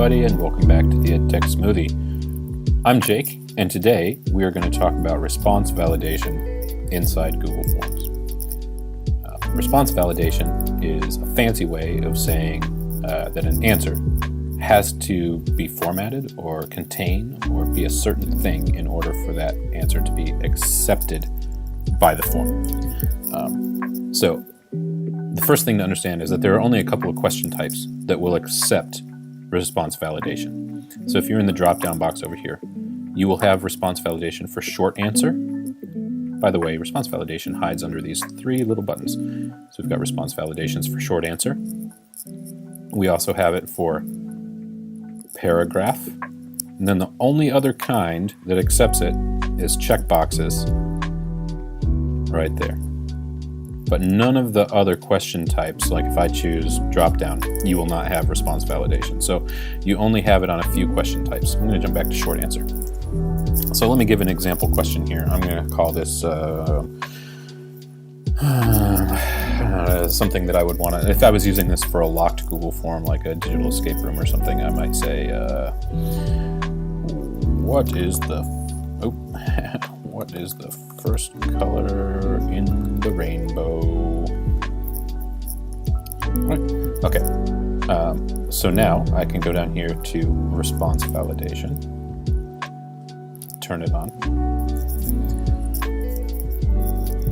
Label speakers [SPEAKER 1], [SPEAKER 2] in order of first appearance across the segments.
[SPEAKER 1] everybody, and welcome back to the EdTech Smoothie. I'm Jake, and today we are going to talk about response validation inside Google Forms. Response validation is a fancy way of saying that an answer has to be formatted or contain or be a certain thing in order for that answer to be accepted by the form. So the first thing to understand is that there are only a couple of question types that will accept response validation. So if you're in the drop-down box over here, you will have response validation for short answer. By the way, response validation hides under these three little buttons. So we've got response validations for short answer. We also have it for paragraph. And then the only other kind that accepts it is checkboxes right there. But none of the other question types, like if I choose drop-down, you will not have response validation. So you only have it on a few question types. I'm going to jump back to short answer. So let me give an example question here. I'm going to call this something that I would want to, if I was using this for a locked Google form, like a digital escape room or something, I might say, what is the first color in the rainbow? Right. Okay. So now I can go down here to response validation, turn it on.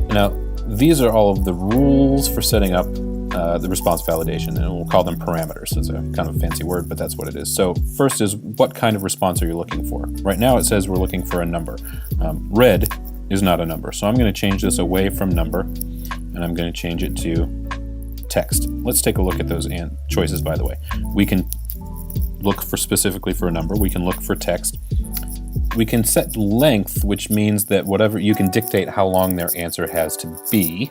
[SPEAKER 1] Now, these are all of the rules for setting up the response validation, and we'll call them parameters. It's a kind of a fancy word, but that's what it is. So first is, what kind of response are you looking for? Right now it says we're looking for a number. Red is not a number, so I'm going to change this away from number, and I'm going to change it to text. Let's take a look at those choices, by the way. We can look for specifically for a number. We can look for text. We can set length, which means that whatever you can dictate how long their answer has to be.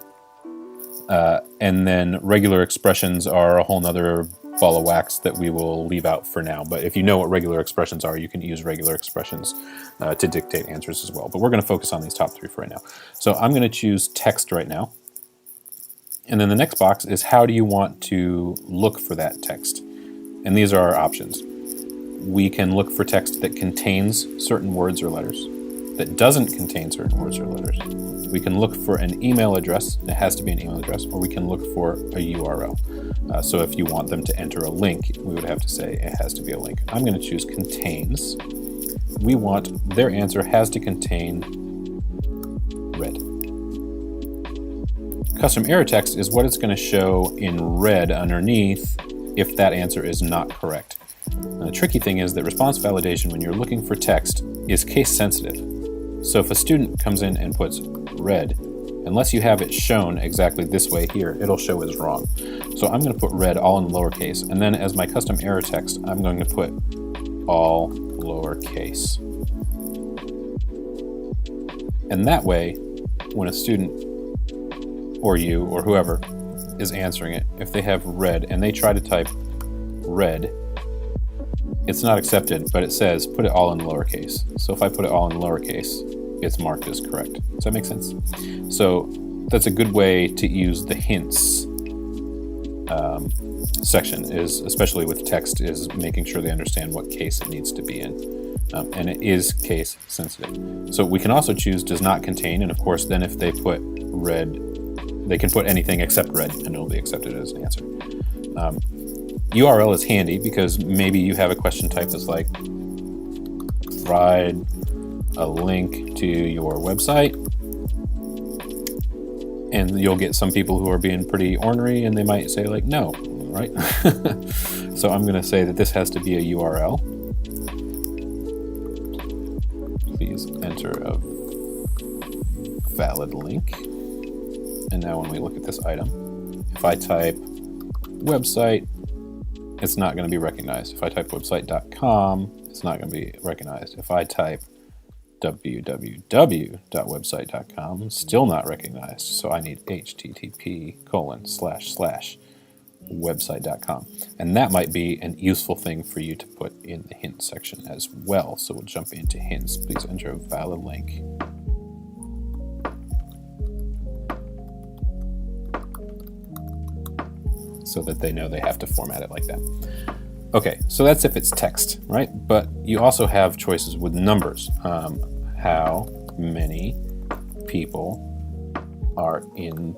[SPEAKER 1] And then regular expressions are a whole nother ball of wax that we will leave out for now. But if you know what regular expressions are, you can use regular expressions to dictate answers as well. But we're going to focus on these top three for right now. So I'm going to choose text right now. And then the next box is, how do you want to look for that text? And these are our options. We can look for text that contains certain words or letters, that doesn't contain certain words or letters. We can look for an email address, it has to be an email address, or we can look for a URL. So if you want them to enter a link, we would have to say it has to be a link. I'm going to choose contains. We want their answer has to contain red. Custom error text is what it's going to show in red underneath if that answer is not correct. Now, the tricky thing is that response validation, when you're looking for text, is case sensitive. So if a student comes in and puts red, unless you have it shown exactly this way here, it'll show as wrong. So I'm going to put red all in lowercase, and then as my custom error text, I'm going to put all lowercase. And that way, when a student, or you, or whoever is answering it, if they have red and they try to type red, it's not accepted, but it says put it all in lowercase. So if I put it all in lowercase, it's marked as correct. Does that make sense? So that's a good way to use the hints section, is especially with text, is making sure they understand what case it needs to be in. And it is case sensitive. So we can also choose does not contain, and of course then if they put red, they can put anything except red and it'll be accepted as an answer. URL is handy because maybe you have a question type that's like, provide a link to your website, and you'll get some people who are being pretty ornery and they might say like, no, right? So I'm going to say that this has to be a URL. Please enter a valid link. And now when we look at this item, if I type website, it's not going to be recognized. If I type website.com, it's not going to be recognized. If I type www.website.com, still not recognized. So I need http://website.com. And that might be an useful thing for you to put in the hint section as well. So we'll jump into hints. Please enter a valid link. So that they know they have to format it like that. Okay, so that's if it's text, right? But you also have choices with numbers. How many people are in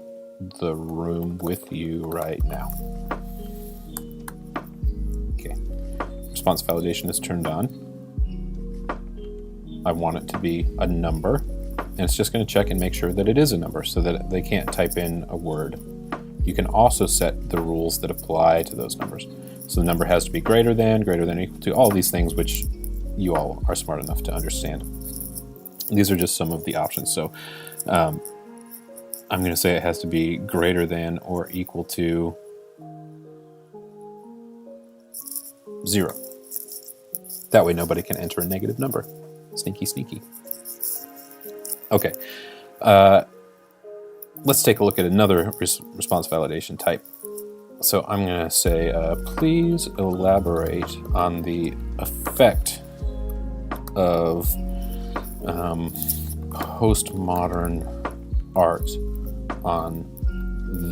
[SPEAKER 1] the room with you right now? Okay, response validation is turned on. I want it to be a number, and it's just going to check and make sure that it is a number so that they can't type in a word. You can also set the rules that apply to those numbers. So the number has to be greater than, equal to, all these things which you all are smart enough to understand. These are just some of the options. So I'm going to say it has to be greater than or equal to 0. That way nobody can enter a negative number. Sneaky, sneaky. Okay. Let's take a look at another response validation type. So I'm going to say, please elaborate on the effect of postmodern art on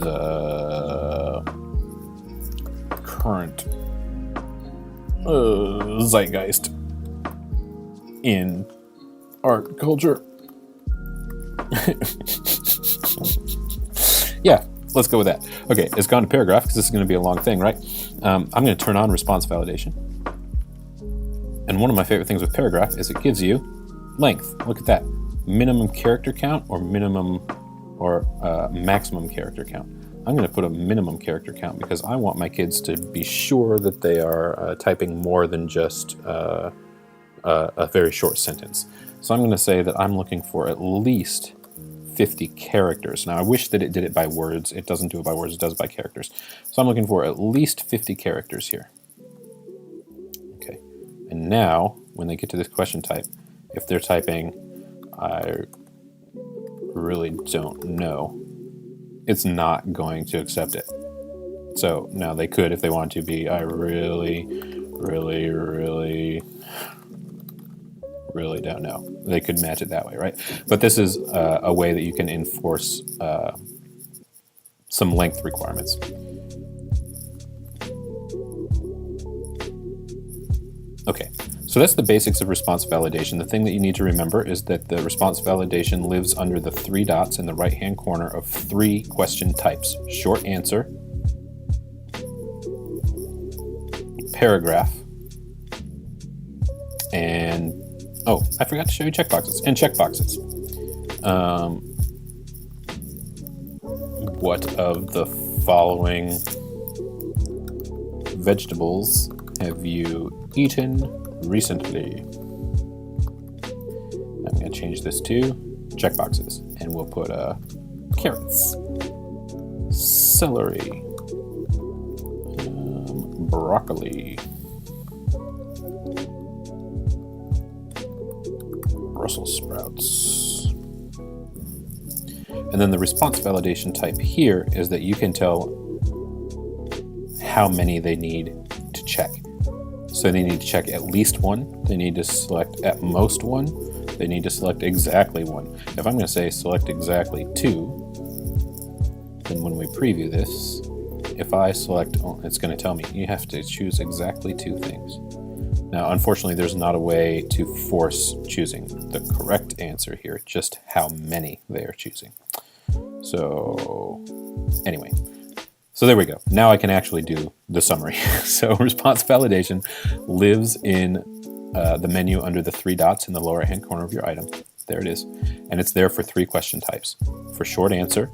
[SPEAKER 1] the current zeitgeist in art culture. Yeah, let's go with that. Okay, it's gone to paragraph because this is going to be a long thing, right? I'm going to turn on response validation. And one of my favorite things with paragraph is it gives you length. Look at that. Minimum character count or maximum character count. I'm going to put a minimum character count because I want my kids to be sure that they are typing more than just a very short sentence. So I'm going to say that I'm looking for at least 50 characters. Now I wish that it did it by words. It doesn't do it by words, it does it by characters. So I'm looking for at least 50 characters here. Okay. And now when they get to this question type, if they're typing, I really don't know, it's not going to accept it. So now they could, if they want to, be, I really don't know. They could match it that way, right? But this is a way that you can enforce some length requirements. Okay, so that's the basics of response validation. The thing that you need to remember is that the response validation lives under the 3 dots in the right-hand corner of 3 question types: short answer, paragraph, and oh, I forgot to show you checkboxes. And checkboxes. What of the following vegetables have you eaten recently? I'm going to change this to checkboxes. And we'll put carrots, celery, broccoli, Brussels sprouts. And then the response validation type here is that you can tell how many they need to check. So they need to check at least 1, they need to select at most 1, they need to select exactly 1. If I'm going to say select exactly 2, then when we preview this, if I select, it's going to tell me you have to choose exactly 2 things. Now, unfortunately, there's not a way to force choosing the correct answer here, just how many they are choosing. So anyway, so there we go. Now I can actually do the summary. So response validation lives in the menu under the 3 dots in the lower right-hand corner of your item. There it is. And it's there for 3 question types: for short answer,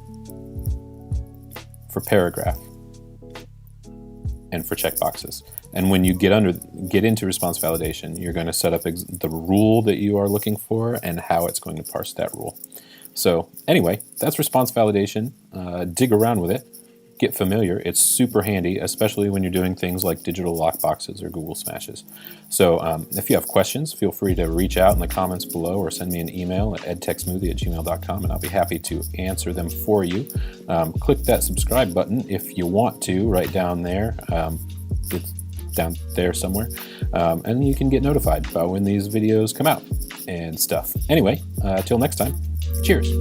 [SPEAKER 1] for paragraph, and for checkboxes. And when you get into response validation, you're going to set up the rule that you are looking for and how it's going to parse that rule. So anyway, that's response validation. Dig around with it. Get familiar. It's super handy, especially when you're doing things like digital lockboxes or Google Smashes. So if you have questions, feel free to reach out in the comments below or send me an email at edtechsmoothie@gmail.com, and I'll be happy to answer them for you. Click that subscribe button if you want to, right down there. It's down there somewhere. And you can get notified about when these videos come out and stuff. Anyway, till next time, cheers.